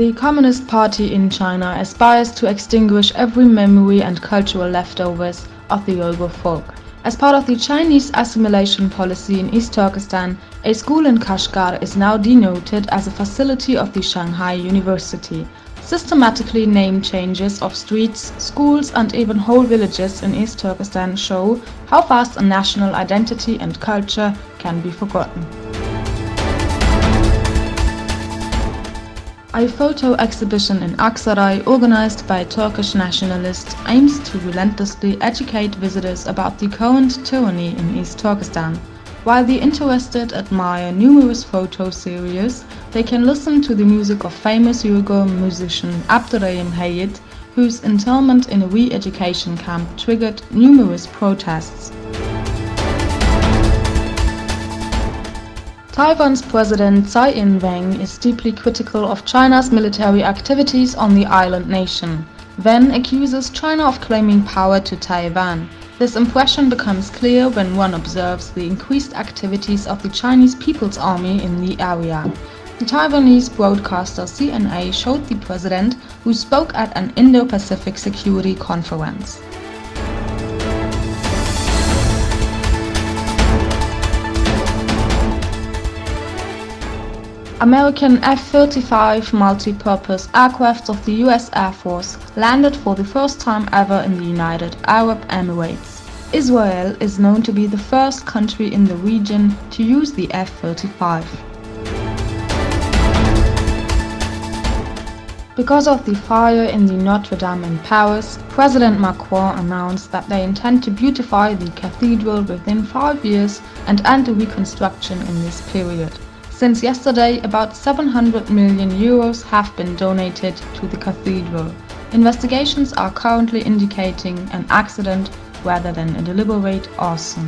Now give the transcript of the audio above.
The Communist Party in China aspires to extinguish every memory and cultural leftovers of the Uyghur folk. As part of the Chinese assimilation policy in East Turkestan, a school in Kashgar is now denoted as a facility of the Shanghai University. Systematically name changes of streets, schools and even whole villages in East Turkestan show how fast a national identity and culture can be forgotten. A photo exhibition in Aksaray, organized by Turkish nationalists, aims to relentlessly educate visitors about the current tyranny in East Turkestan. While the interested admire numerous photo series, they can listen to the music of famous Uyghur musician Abdurrahim Hayit, whose internment in a re-education camp triggered numerous protests. Taiwan's President Tsai Ing-wen is deeply critical of China's military activities on the island nation. Wen accuses China of claiming power to Taiwan. This impression becomes clear when one observes the increased activities of the Chinese People's Army in the area. The Taiwanese broadcaster CNA showed the president, who spoke at an Indo-Pacific Security Conference. American F-35 multi-purpose aircraft of the US Air Force landed for the first time ever in the United Arab Emirates. Israel is known to be the first country in the region to use the F-35. Because of the fire in the Notre Dame in Paris, President Macron announced that they intend to beautify the cathedral within 5 years and end the reconstruction in this period. Since yesterday, about 700 million euros have been donated to the cathedral. Investigations are currently indicating an accident rather than a deliberate arson.